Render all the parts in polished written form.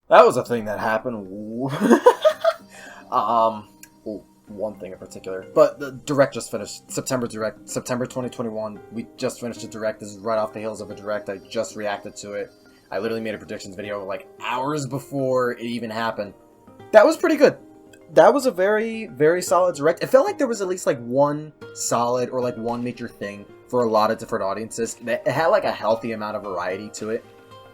That was a thing that happened. One thing in particular. But the Direct just finished. September 2021. We just finished a Direct. This is right off the heels of a Direct. I just reacted to it. I literally made a predictions video like hours before it even happened. That was pretty good. That was a very, very solid Direct. It felt like there was at least like one solid or like one major thing for a lot of different audiences. It had like a healthy amount of variety to it.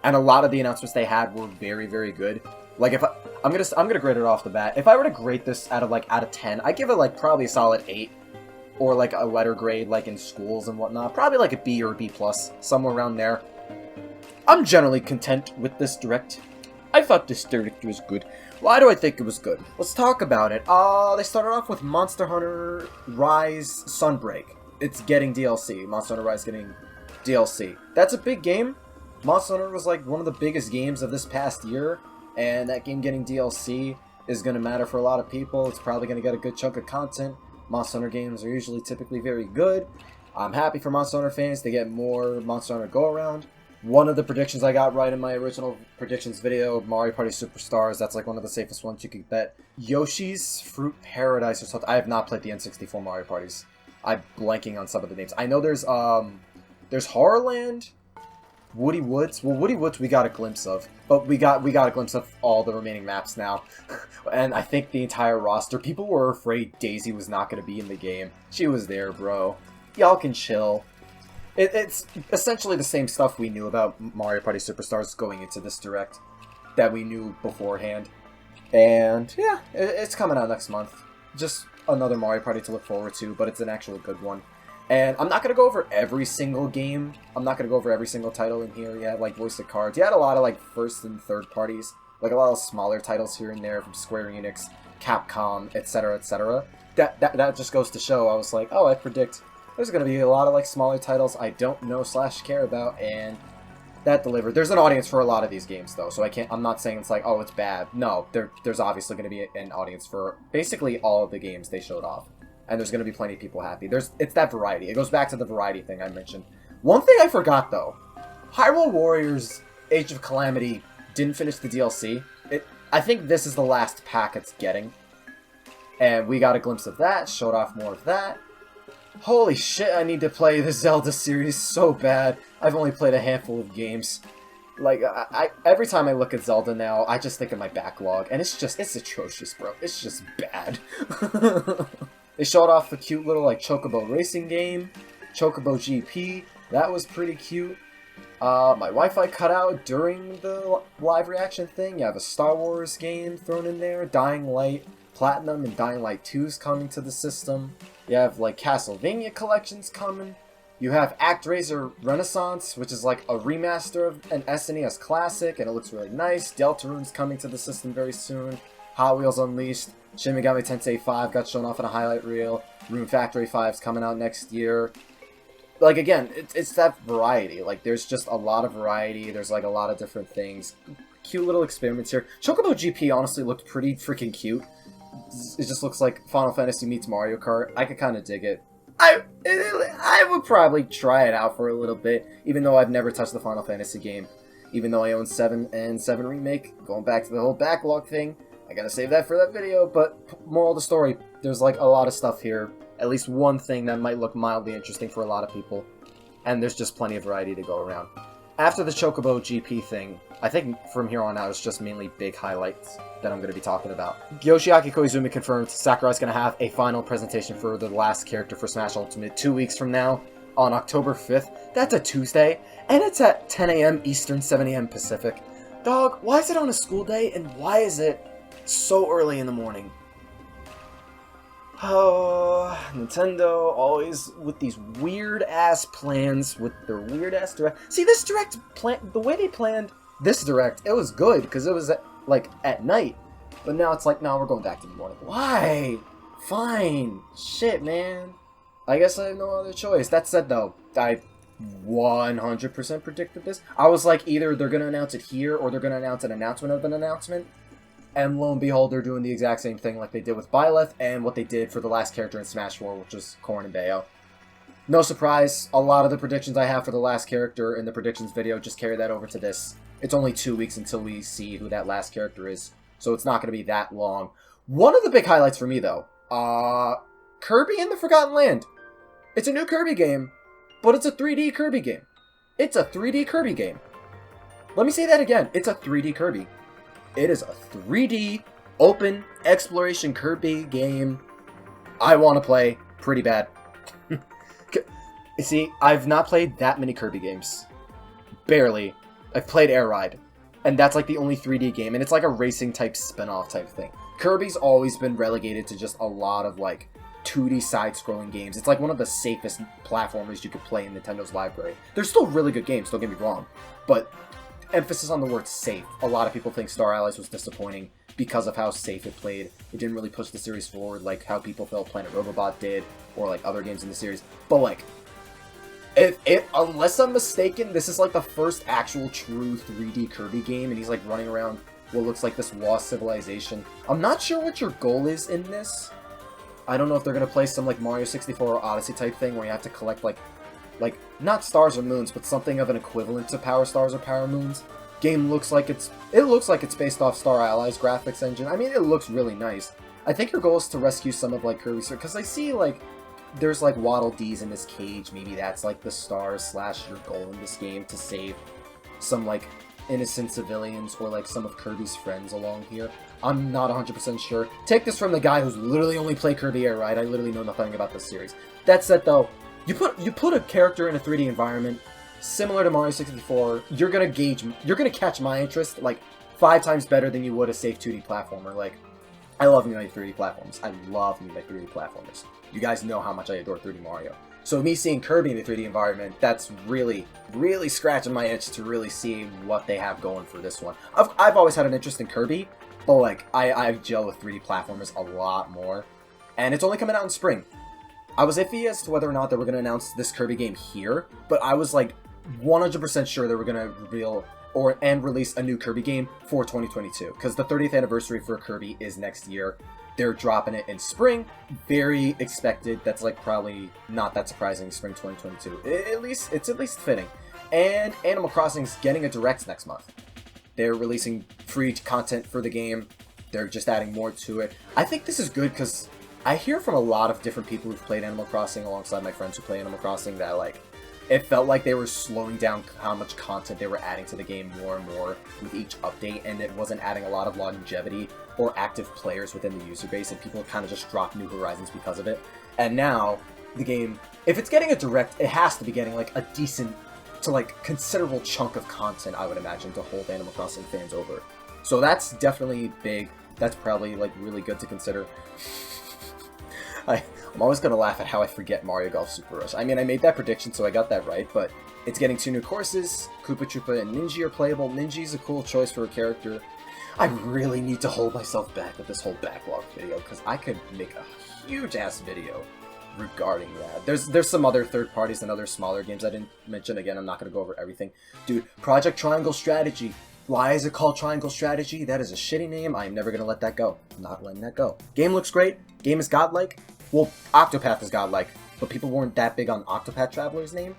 And a lot of the announcements they had were very, very good. Like if I'm gonna grade it off the bat. If I were to grade this out of 10, I give it like probably a solid 8, or like a letter grade like in schools and whatnot. Probably like a B or a B plus, somewhere around there. I'm generally content with this Direct. I thought this Direct was good. Why do I think it was good? Let's talk about it. They started off with Monster Hunter Rise Sunbreak. It's getting DLC. Monster Hunter Rise getting DLC. That's a big game. Monster Hunter was like one of the biggest games of this past year, and that game getting DLC is going to matter for a lot of people. It's probably going to get a good chunk of content. Monster Hunter games are usually typically very good. I'm happy for Monster Hunter fans to get more Monster Hunter go-around. One of the predictions I got right in my original predictions video, Mario Party Superstars, that's like one of the safest ones you could bet. Yoshi's Fruit Paradise or something. I have not played the N64 Mario Parties. I'm blanking on some of the names. I know there's Horrorland, Woody Woods. Well, Woody Woods we got a glimpse of, but we got a glimpse of all the remaining maps now. And I think the entire roster, people were afraid Daisy was not going to be in the game. She was there, bro. Y'all can chill. It's essentially the same stuff we knew about Mario Party Superstars going into this Direct that we knew beforehand. And yeah, it's coming out next month. Just another Mario Party to look forward to, but it's an actual good one. And I'm not going to go over every single game. I'm not going to go over every single title in here. You had like Voice of Cards. You had a lot of like first and third parties. Like a lot of smaller titles here and there from Square Enix, Capcom, etc., etc. That just goes to show. I was like, oh, I predict there's going to be a lot of like smaller titles I don't know / care about, and that delivered. There's an audience for a lot of these games though, so I'm not saying it's like, oh, it's bad. No, there's obviously going to be an audience for basically all of the games they showed off. And there's going to be plenty of people happy. It's that variety. It goes back to the variety thing I mentioned. One thing I forgot though, Hyrule Warriors Age of Calamity didn't finish the DLC. I think this is the last pack it's getting. And we got a glimpse of that, showed off more of that. Holy shit, I need to play the Zelda series so bad. I've only played a handful of games. Like, every time I look at Zelda now, I just think of my backlog. And it's atrocious, bro. It's just bad. They showed off the cute little, like, Chocobo racing game. Chocobo GP. That was pretty cute. My Wi-Fi cut out during the live reaction thing. You have a Star Wars game thrown in there. Dying Light Platinum and Dying Light 2's coming to the system. You have, like, Castlevania collections coming. You have ActRaiser Renaissance, which is, like, a remaster of an SNES classic, and it looks really nice. Deltarune's coming to the system very soon. Hot Wheels Unleashed. Shin Megami Tensei 5 got shown off in a highlight reel. Rune Factory 5's coming out next year. Like, again, it's that variety. Like, there's just a lot of variety. There's, like, a lot of different things. Cute little experiments here. Chocobo GP honestly looked pretty freaking cute. It just looks like Final Fantasy meets Mario Kart. I could kind of dig it. I would probably try it out for a little bit, even though I've never touched the Final Fantasy game. Even though I own 7 and 7 Remake. Going back to the whole backlog thing. I gotta save that for that video, but moral of the story, there's like a lot of stuff here. At least one thing that might look mildly interesting for a lot of people. And there's just plenty of variety to go around. After the Chocobo GP thing, I think from here on out it's just mainly big highlights that I'm going to be talking about. Yoshiaki Koizumi confirmed Sakurai's going to have a final presentation for the last character for Smash Ultimate 2 weeks from now, on October 5th. That's a Tuesday, and it's at 10 a.m. Eastern, 7 a.m. Pacific. Dog, why is it on a school day, and why is it so early in the morning? Oh, Nintendo always with these weird-ass plans, with their weird-ass Direct. See, this Direct plan, the way they planned this Direct, it was good, because it was, like, at night. But now it's like, no, we're going back to the morning. Why? Fine. Shit, man. I guess I have no other choice. That said, though, I 100% predicted this. I was like, either they're going to announce it here, or they're going to announce an announcement of an announcement. And lo and behold, they're doing the exact same thing like they did with Byleth and what they did for the last character in Smash 4, which was Corrin and Bayo. No surprise, a lot of the predictions I have for the last character in the predictions video just carry that over to this. It's only 2 weeks until we see who that last character is, so it's not going to be that long. One of the big highlights for me, though, Kirby and the Forgotten Land. It's a new Kirby game, but it's a 3D Kirby game. It's a 3D Kirby game. Let me say that again. It's a 3D Kirby. It is a 3D open exploration Kirby game I want to play pretty bad. You see, I've not played that many Kirby games. Barely. I've played Air Ride, and that's like the only 3D game, and it's like a racing type spin-off type thing. Kirby's always been relegated to just a lot of like 2D side-scrolling games. It's like one of the safest platformers you could play in Nintendo's library. They're still really good games, don't get me wrong, but emphasis on the word safe. A lot of people think Star Allies was disappointing because of how safe it played. It didn't really push the series forward like how people felt Planet Robobot did, or like other games in the series. But like, unless I'm mistaken, this is like the first actual true 3D Kirby game, and he's like running around what looks like this lost civilization. I'm not sure what your goal is in this. I don't know if they're gonna play some like Mario 64 or Odyssey type thing where you have to collect like not stars or moons, but something of an equivalent to Power Stars or Power Moons. Game looks like it's based off Star Allies graphics engine. I mean, it looks really nice. I think your goal is to rescue some of like Kirby's, because I see like there's like Waddle Dees in this cage. Maybe that's like the stars / your goal in this game, to save some like innocent civilians or like some of Kirby's friends along here. I'm not 100% sure. Take this from the guy who's literally only played Kirby Air Ride. I literally know nothing about this series. That said though, you put a character in a 3D environment similar to Mario 64, you're gonna catch my interest like 5 times better than you would a safe 2D platformer. Like, I love new 3D platforms. I love new 3D platformers. You guys know how much I adore 3D Mario. So me seeing Kirby in the 3D environment, that's really, really scratching my itch to really see what they have going for this one. I've always had an interest in Kirby, but like, I gel with 3D platformers a lot more. And it's only coming out in spring. I was iffy as to whether or not they were going to announce this Kirby game here, but I was like 100% sure they were going to reveal and release a new Kirby game for 2022, because the 30th anniversary for Kirby is next year. They're dropping it in spring. Very expected. That's like probably not that surprising. Spring 2022. It's at least fitting. And Animal Crossing's getting a Direct next month. They're releasing free content for the game. They're just adding more to it. I think this is good because I hear from a lot of different people who've played Animal Crossing alongside my friends who play Animal Crossing that like it felt like they were slowing down how much content they were adding to the game more and more with each update, and it wasn't adding a lot of longevity or active players within the user base, and people kind of just dropped New Horizons because of it. And now, the game, if it's getting a Direct, it has to be getting like a decent to like considerable chunk of content, I would imagine, to hold Animal Crossing fans over. So that's definitely big. That's probably like really good to consider. I'm always going to laugh at how I forget Mario Golf Super Rush. I mean, I made that prediction, so I got that right, but it's getting 2 new courses. Koopa Troopa and Ninja are playable. Ninja's a cool choice for a character. I really need to hold myself back with this whole backlog video, because I could make a huge-ass video regarding that. There's some other third parties and other smaller games I didn't mention. Again, I'm not going to go over everything. Dude, Project Triangle Strategy. Why is it called Triangle Strategy? That is a shitty name. I'm never going to let that go. I'm not letting that go. Game looks great. Game is godlike. Well, Octopath is godlike, but people weren't that big on Octopath Traveler's name.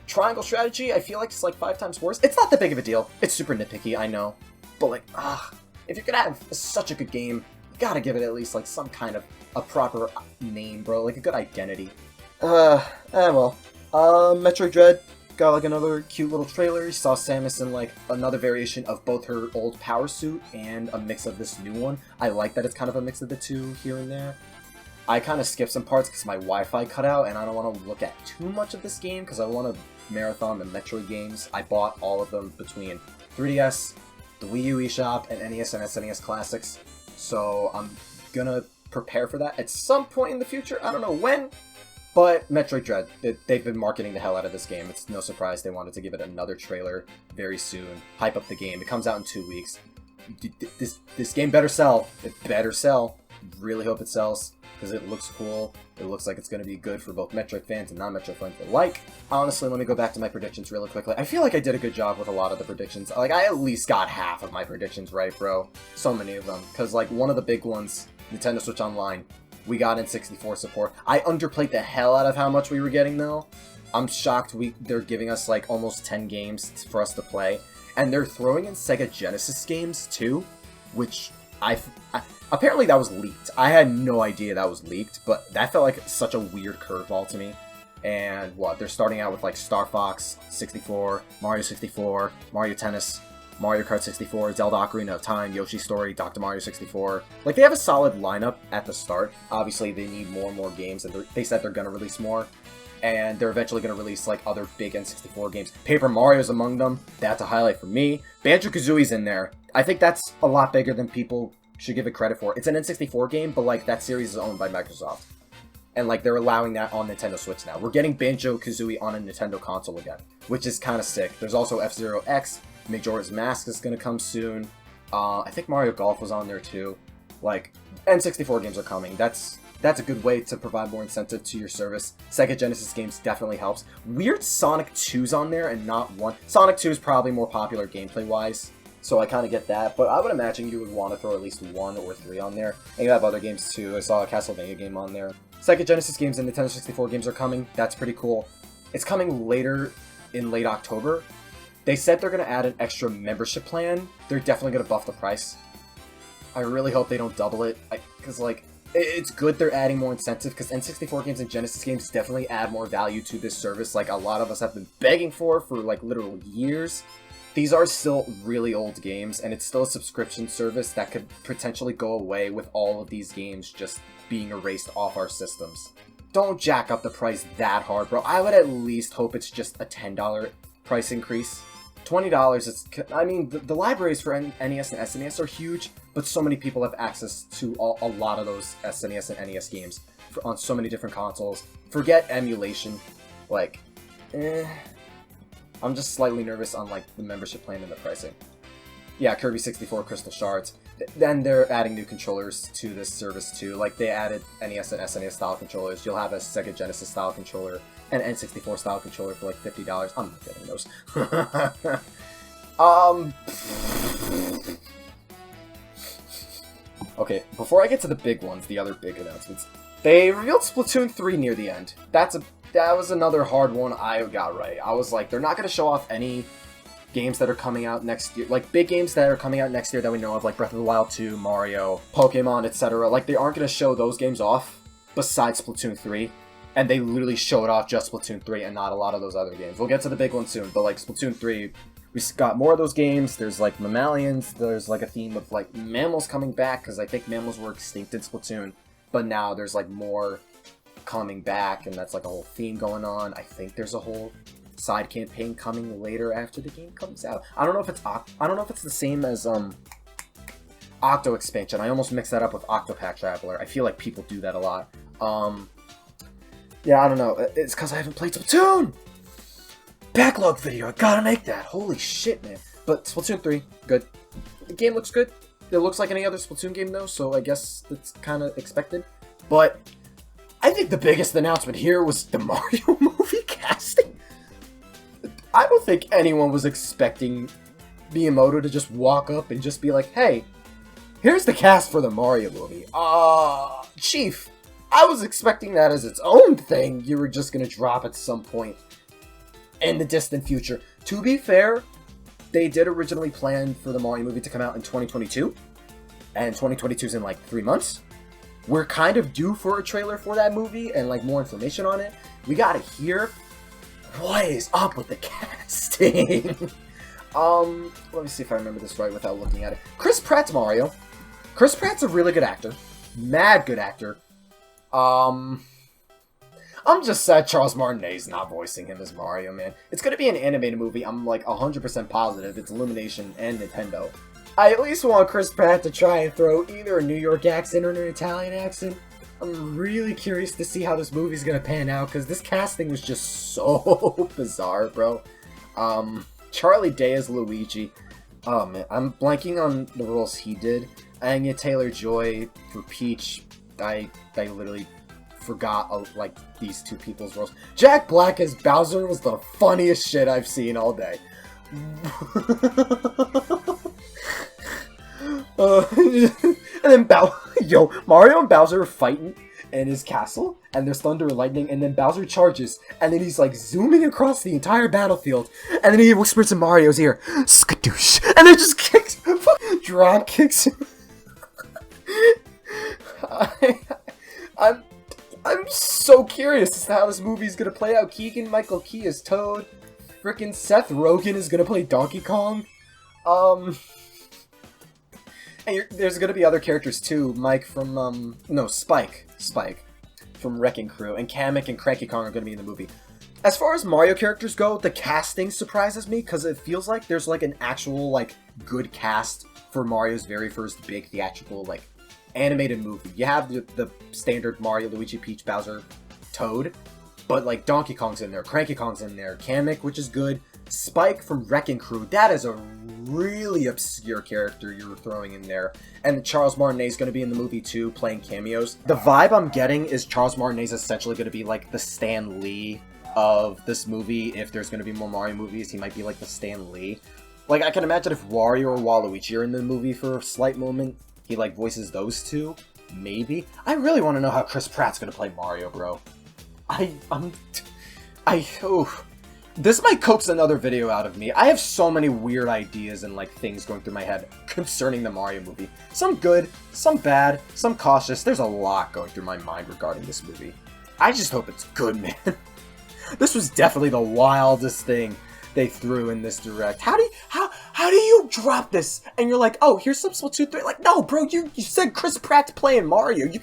Triangle Strategy, I feel like it's like 5 times worse. It's not that big of a deal. It's super nitpicky, I know. But like, if you're gonna have such a good game, you gotta give it at least like some kind of a proper name, bro. Like a good identity. Metroid Dread got like another cute little trailer. You saw Samus in like another variation of both her old power suit and a mix of this new one. I like that it's kind of a mix of the two here and there. I kind of skipped some parts because my Wi-Fi cut out, and I don't want to look at too much of this game because I want to marathon the Metroid games. I bought all of them between 3DS, the Wii U eShop, and NES and SNES Classics, so I'm gonna prepare for that at some point in the future. I don't know when, but Metroid Dread, they've been marketing the hell out of this game. It's no surprise they wanted to give it another trailer very soon, hype up the game. It comes out in 2 weeks. This game better sell. It better sell. Really hope it sells, because it looks cool. It looks like it's going to be good for both Metroid fans and non-Metroid fans alike. Honestly, let me go back to my predictions really quickly. I feel like I did a good job with a lot of the predictions. Like, I at least got half of my predictions right, bro. So many of them. Because, like, one of the big ones, Nintendo Switch Online, we got in 64 support. I underplayed the hell out of how much we were getting, though. I'm shocked they're giving us like almost 10 games for us to play, and they're throwing in Sega Genesis games too, which apparently that was leaked. I had no idea that was leaked, but that felt like such a weird curveball to me. And what, they're starting out with like Star Fox 64, Mario 64, Mario Tennis, Mario Kart 64, Zelda Ocarina of Time, Yoshi Story, Dr. Mario 64. Like, they have a solid lineup at the start. Obviously, they need more and more games, and they said they're going to release more. And they're eventually going to release, like, other big N64 games. Paper Mario's among them. That's a highlight for me. Banjo-Kazooie's in there. I think that's a lot bigger than people should give it credit for. It's an N64 game, but, like, that series is owned by Microsoft. And, like, they're allowing that on Nintendo Switch now. We're getting Banjo-Kazooie on a Nintendo console again, which is kind of sick. There's also F-Zero X. Majora's Mask is going to come soon. I think Mario Golf was on there, too. Like, N64 games are coming. That's a good way to provide more incentive to your service. Sega Genesis games definitely helps. Weird Sonic 2's on there and not 1. Sonic 2 is probably more popular gameplay-wise, so I kind of get that. But I would imagine you would want to throw at least 1 or 3 on there. And you have other games, too. I saw a Castlevania game on there. Sega Genesis games and Nintendo 64 games are coming. That's pretty cool. It's coming later in late October. They said they're going to add an extra membership plan. They're definitely going to buff the price. I really hope they don't double it, because, like, it's good they're adding more incentive, because N64 games and Genesis games definitely add more value to this service, like a lot of us have been begging for like, literal years. These are still really old games, and it's still a subscription service that could potentially go away with all of these games just being erased off our systems. Don't jack up the price that hard, bro. I would at least hope it's just a $10 price increase. $20 is, I mean, the libraries for NES and SNES are huge, but so many people have access to a lot of those SNES and NES games on so many different consoles. Forget emulation. Like, I'm just slightly nervous on, like, the membership plan and the pricing. Yeah, Kirby 64 Crystal Shards. Then they're adding new controllers to this service, too. Like, they added NES and SNES style controllers. You'll have a Sega Genesis style controller. An N64 style controller for like $50. I'm not getting those. Okay, before I get to the big ones, the other big announcements, they revealed Splatoon 3 near the end. That was another hard one I got right. I was like, they're not going to show off any games that are coming out next year, like big games that are coming out next year that we know of, like Breath of the Wild 2, Mario, Pokemon, etc. Like, they aren't going to show those games off besides Splatoon 3. And they literally showed off just Splatoon 3 and not a lot of those other games. We'll get to the big one soon, but like Splatoon 3, we got more of those games. There's like mammalians, there's like a theme of like mammals coming back, because I think mammals were extinct in Splatoon. But now there's like more coming back, and that's like a whole theme going on. I think there's a whole side campaign coming later after the game comes out. I don't know if it's the same as Octo expansion. I almost mixed that up with Octopath Traveler. I feel like people do that a lot. Yeah, I don't know. It's because I haven't played Splatoon! Backlog video, I gotta make that. Holy shit, man. But Splatoon 3, good. The game looks good. It looks like any other Splatoon game, though, so I guess that's kind of expected. But I think the biggest announcement here was the Mario movie casting. I don't think anyone was expecting Miyamoto to just walk up and just be like, hey, here's the cast for the Mario movie. Chief, I was expecting that as its own thing. You were just going to drop at some point in the distant future. To be fair, they did originally plan for the Mario movie to come out in 2022. And 2022 is in like 3 months. We're kind of due for a trailer for that movie and like more information on it. We got to hear what is up with the casting. Let me see if I remember this right without looking at it. Chris Pratt's Mario. Chris Pratt's a really good actor. Mad good actor. I'm just sad Charles Martinet's not voicing him as Mario, man. It's gonna be an animated movie, I'm like 100% positive. It's Illumination and Nintendo. I at least want Chris Pratt to try and throw either a New York accent or an Italian accent. I'm really curious to see how this movie's gonna pan out, because this casting was just so bizarre, bro. Charlie Day as Luigi. Oh man, I'm blanking on the roles he did. Anya Taylor-Joy for Peach. I literally forgot like these two people's roles. Jack Black as Bowser was the funniest shit I've seen all day. And then Mario and Bowser are fighting in his castle, and there's thunder and lightning, and then Bowser charges, and then he's like zooming across the entire battlefield, and then he whispers in Mario's ear, "Skadoosh," and then just kicks, drop kicks him. I'm so curious as to how this movie is gonna play out. Keegan-Michael Key is Toad. Frickin' Seth Rogen is gonna play Donkey Kong. And there's gonna be other characters too. Mike from, Spike from Wrecking Crew, and Kamek and Cranky Kong are gonna be in the movie. As far as Mario characters go, the casting surprises me, because it feels like there's, like, an actual, like, good cast for Mario's very first big theatrical, like, animated movie. You have the standard Mario, Luigi, Peach, Bowser, Toad, but, like, Donkey Kong's in there, Cranky Kong's in there, Kamek, which is good, Spike from Wrecking Crew, that is a really obscure character you're throwing in there. And Charles Martinet is going to be in the movie too, playing cameos. The vibe I'm getting is Charles Martinet is essentially going to be like the Stan Lee of this movie. If there's going to be more Mario movies, he might be like the Stan Lee. Like, I can imagine if Wario or Waluigi are in the movie for a slight moment, he like voices those two. Maybe. I really want to know how Chris Pratt's going to play Mario, bro. This might coax another video out of me. I have so many weird ideas and, like, things going through my head concerning the Mario movie. Some good, some bad, some cautious. There's a lot going through my mind regarding this movie. I just hope it's good, man. This was definitely the wildest thing they threw in this direct. How do you drop this and you're like, oh, here's some Splatoon 3? Like, no, bro, you said Chris Pratt's playing Mario. You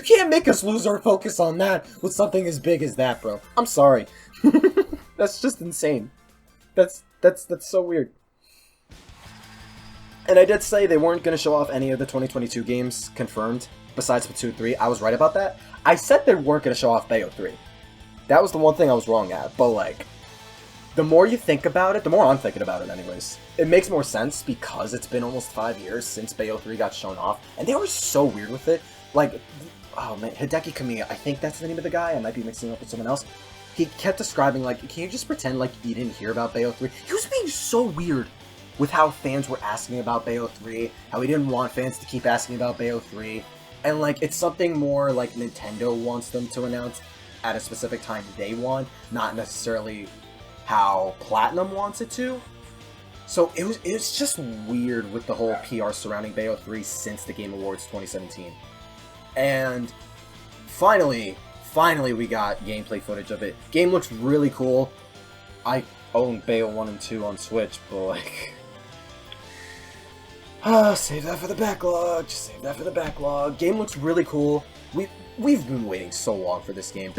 can't make us lose our focus on that with something as big as that, bro. I'm sorry. That's just insane. That's so weird. And I did say they weren't going to show off any of the 2022 games confirmed, besides Splatoon 3. I was right about that. I said they weren't going to show off Bayo 3. That was the one thing I was wrong at, but, like, the more you think about it, the more I'm thinking about it anyways. It makes more sense because it's been almost 5 years since Bayo 3 got shown off, and they were so weird with it. Like, oh man, Hideki Kamiya, I think that's the name of the guy, I might be mixing up with someone else. He kept describing, like, can you just pretend like you didn't hear about Bayo 3? He was being so weird with how fans were asking about Bayo 3, how he didn't want fans to keep asking about Bayo 3, and, like, it's something more like Nintendo wants them to announce at a specific time they want, not necessarily how Platinum wants it to. So it was just weird with the whole PR surrounding Bayo 3 since the Game Awards 2017. And finally we got gameplay footage of it. Game looks really cool. I own Bayo 1 and 2 on Switch, but like... save that for the backlog. Just save that for the backlog. Game looks really cool. We've been waiting so long for this game.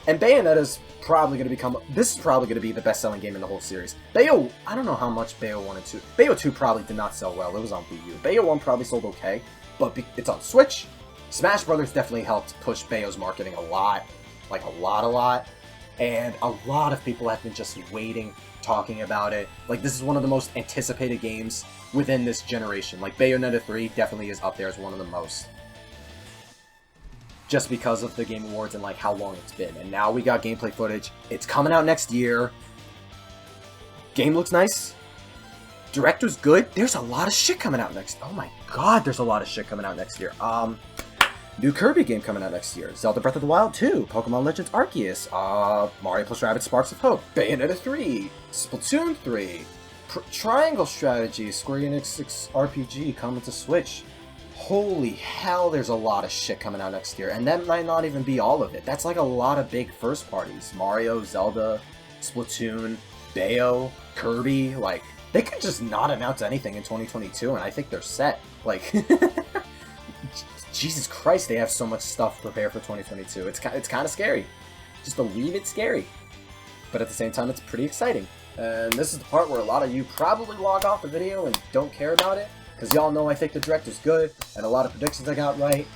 And Bayonetta's probably going to become... This is probably going to be the best-selling game in the whole series. Bayo... I don't know how much Bayo 1 and 2... Bayo 2 probably did not sell well. It was on Wii U. Bayo 1 probably sold okay, but it's on Switch. Smash Brothers definitely helped push Bayo's marketing a lot. Like, a lot. And a lot of people have been just waiting, talking about it. Like, this is one of the most anticipated games within this generation. Like, Bayonetta 3 definitely is up there as one of the most. Just because of the Game Awards and, like, how long it's been. And now we got gameplay footage. It's coming out next year. Game looks nice. Director's good. There's a lot of shit coming out next... Oh my god, there's a lot of shit coming out next year. New Kirby game coming out next year. Zelda Breath of the Wild 2. Pokemon Legends Arceus. Mario + Rabbids Sparks of Hope. Bayonetta 3. Splatoon 3. Triangle Strategy. Square Enix RPG coming to Switch. Holy hell, there's a lot of shit coming out next year. And that might not even be all of it. That's like a lot of big first parties. Mario, Zelda, Splatoon, Bayo, Kirby. Like, they could just not announce anything in 2022 and I think they're set. Like... Jesus Christ, they have so much stuff prepared for 2022. It's kind of scary. Just a wee bit scary. But at the same time, it's pretty exciting. And this is the part where a lot of you probably log off the video and don't care about it. Because y'all know I think the Direct is good, and a lot of predictions I got right,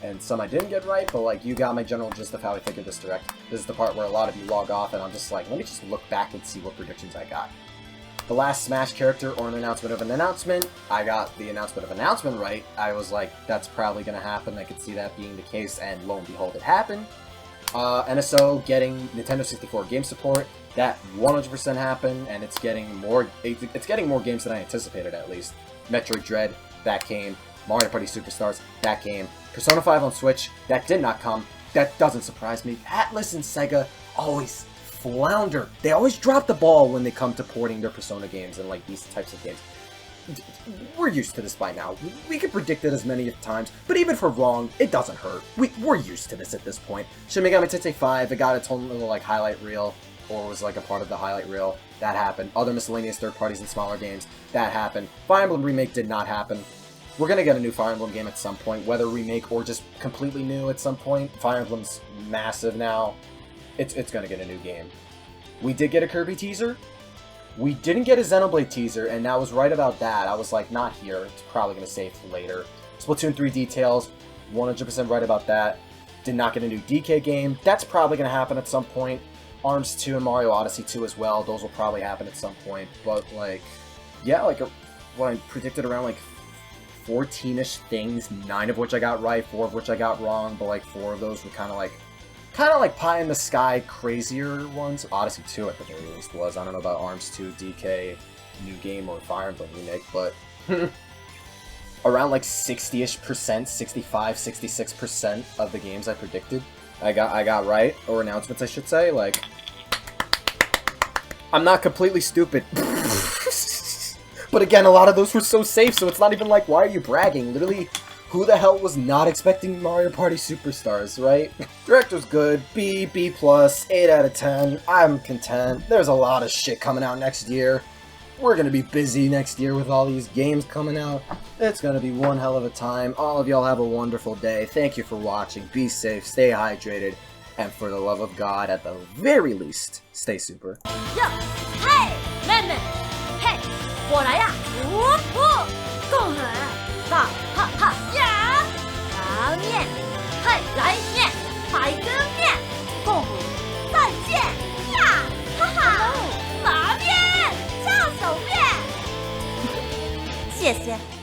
and some I didn't get right, but like, you got my general gist of how I think of this Direct. This is the part where a lot of you log off, and I'm just like, let me just look back and see what predictions I got. The last Smash character or an announcement of an announcement, I got the announcement of announcement right. I was like, that's probably going to happen. I could see that being the case, and lo and behold, it happened. NSO getting Nintendo 64 game support, that 100% happened, and it's getting more games than I anticipated, at least. Metroid Dread, that came. Mario Party Superstars, that game. Persona 5 on Switch, that did not come. That doesn't surprise me. Atlus and Sega always flounder. They always drop the ball when they come to porting their Persona games and like these types of games. We're used to this by now. We can predict it as many times, but even if we're wrong, it doesn't hurt. We're used to this at this point. Shin Megami Tensei 5, it got its own little like highlight reel, or was like a part of the highlight reel. That happened. Other miscellaneous third parties and smaller games, that happened. Fire Emblem Remake did not happen. We're gonna get a new Fire Emblem game at some point, whether remake or just completely new at some point. Fire Emblem's massive now. It's gonna get a new game. We did get a Kirby teaser. We didn't get a Xenoblade teaser, and I was right about that. I was like, not here. It's probably gonna save for later. Splatoon 3 details, 100% right about that. Did not get a new DK game. That's probably gonna happen at some point. ARMS 2 and Mario Odyssey 2 as well. Those will probably happen at some point. But like, yeah, like what I predicted around like 14-ish things, 9 of which I got right, 4 of which I got wrong, but like 4 of those were kind of like pie in the sky crazier ones. Odyssey 2 at the very least was. I don't know about ARMS 2, DK, new game, or Fire Emblem Remake, but around like 60-ish%, 65, 66% of the games I predicted, I got right, or announcements I should say. Like, I'm not completely stupid. But again, a lot of those were so safe, so it's not even like, why are you bragging? Literally, who the hell was not expecting Mario Party Superstars, right? Director's good, B+, 8 out of 10. I'm content. There's a lot of shit coming out next year. We're gonna be busy next year with all these games coming out. It's gonna be one hell of a time. All of y'all have a wonderful day. Thank you for watching. Be safe, stay hydrated, and for the love of God, at the very least, stay super. Yo, hey, 妹妹，嘿，我来呀！共和大哈哈呀！拉面，嘿，来面，排根面，共和再见呀！哈哈，拉面，下手面，谢谢。